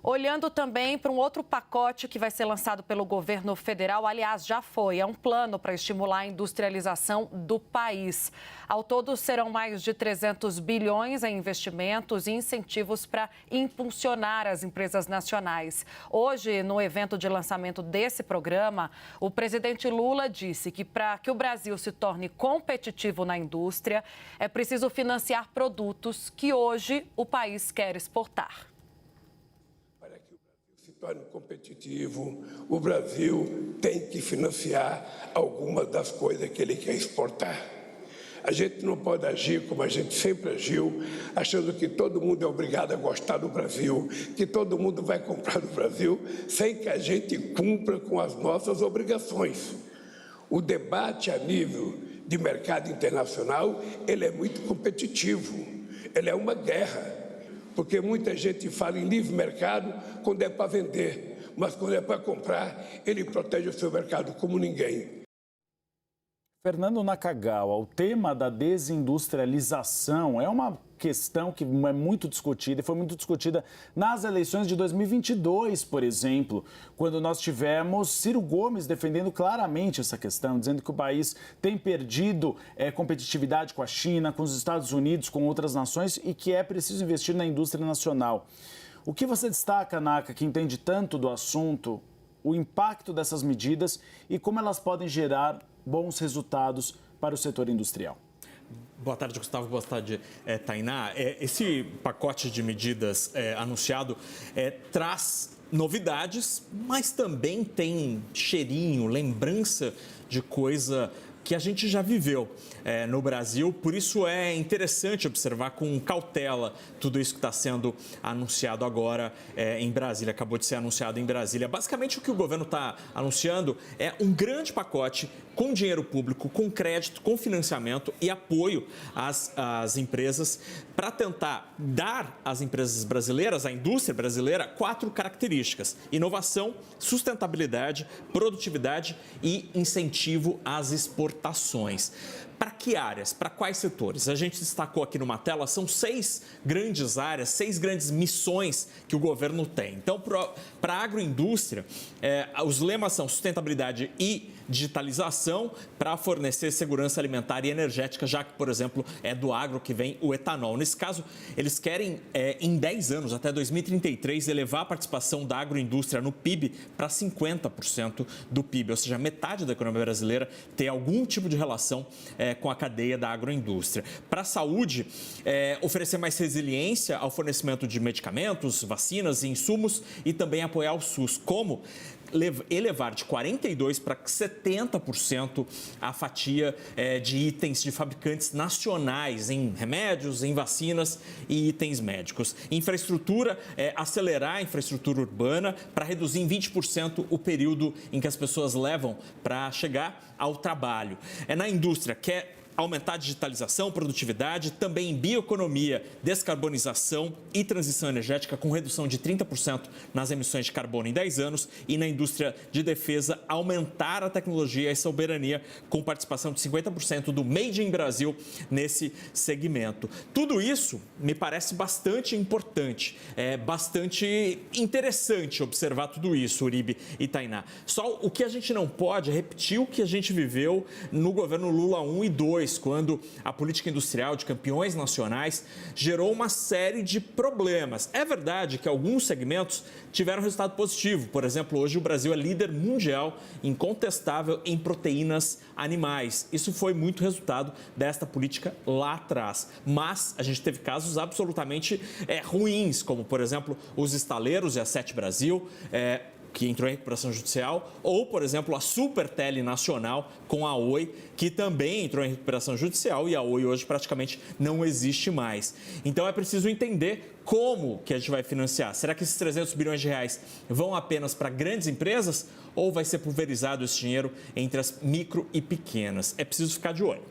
Olhando também para um outro pacote que vai ser lançado pelo governo federal, aliás, já foi, é um plano para estimular a industrialização do país. Ao todo, serão mais de 300 bilhões em investimentos e incentivos para impulsionar as empresas nacionais. Hoje, no evento de lançamento desse programa, o presidente Lula disse que para que o Brasil se torne competitivo na indústria, é preciso financiar produtos que hoje o país quer exportar. Torne competitivo, o Brasil tem que financiar algumas das coisas que ele quer exportar. A gente não pode agir como a gente sempre agiu, achando que todo mundo é obrigado a gostar do Brasil, que todo mundo vai comprar do Brasil, sem que a gente cumpra com as nossas obrigações. O debate a nível de mercado internacional, ele é muito competitivo, ele é uma guerra. Porque muita gente fala em livre mercado quando é para vender, mas quando é para comprar, ele protege o seu mercado como ninguém. Fernando Nakagawa, o tema da desindustrialização é uma questão que é muito discutida e foi muito discutida nas eleições de 2022, por exemplo, quando nós tivemos Ciro Gomes defendendo claramente essa questão, dizendo que o país tem perdido competitividade com a China, com os Estados Unidos, com outras nações e que é preciso investir na indústria nacional. O que você destaca, Naka, que entende tanto do assunto, o impacto dessas medidas e como elas podem gerar bons resultados para o setor industrial? Boa tarde, Gustavo. Boa tarde, Tainá. Esse pacote de medidas anunciado traz novidades, mas também tem cheirinho, lembrança de coisa que a gente já viveu no Brasil. Por isso é interessante observar com cautela tudo isso que está sendo anunciado agora em Brasília, acabou de ser anunciado em Brasília. Basicamente o que o governo está anunciando é um grande pacote com dinheiro público, com crédito, com financiamento e apoio às empresas para tentar dar às empresas brasileiras, à indústria brasileira, 4 características: inovação, sustentabilidade, produtividade e incentivo às exportações. Para que áreas? Para quais setores? A gente destacou aqui numa tela, são 6 grandes áreas, 6 grandes missões que o governo tem. Então, para a agroindústria, os lemas são sustentabilidade e digitalização para fornecer segurança alimentar e energética, já que, por exemplo, é do agro que vem o etanol. Nesse caso, eles querem, em 10 anos, até 2033, elevar a participação da agroindústria no PIB para 50% do PIB, ou seja, metade da economia brasileira ter algum tipo de relação com a cadeia da agroindústria. Para a saúde, oferecer mais resiliência ao fornecimento de medicamentos, vacinas e insumos e também apoiar o SUS. Como? Elevar de 42% para 70% a fatia de itens de fabricantes nacionais em remédios, em vacinas e itens médicos. Infraestrutura, acelerar a infraestrutura urbana para reduzir em 20% o período em que as pessoas levam para chegar ao trabalho. Na indústria, quer aumentar a digitalização, produtividade, também em bioeconomia, descarbonização e transição energética com redução de 30% nas emissões de carbono em 10 anos e na indústria de defesa aumentar a tecnologia e soberania com participação de 50% do Made in Brasil nesse segmento. Tudo isso me parece bastante importante, bastante interessante observar tudo isso, Uribe e Tainá. Só o que a gente não pode é repetir o que a gente viveu no governo Lula 1 e 2, quando a política industrial de campeões nacionais gerou uma série de problemas. É verdade que alguns segmentos tiveram resultado positivo. Por exemplo, hoje o Brasil é líder mundial incontestável em proteínas animais. Isso foi muito resultado desta política lá atrás. Mas a gente teve casos absolutamente ruins, como, por exemplo, os estaleiros e a Sete Brasil, que entrou em recuperação judicial, ou, por exemplo, a Supertele Nacional com a Oi, que também entrou em recuperação judicial e a Oi hoje praticamente não existe mais. Então é preciso entender como que a gente vai financiar. Será que esses 300 bilhões de reais vão apenas para grandes empresas ou vai ser pulverizado esse dinheiro entre as micro e pequenas? É preciso ficar de olho.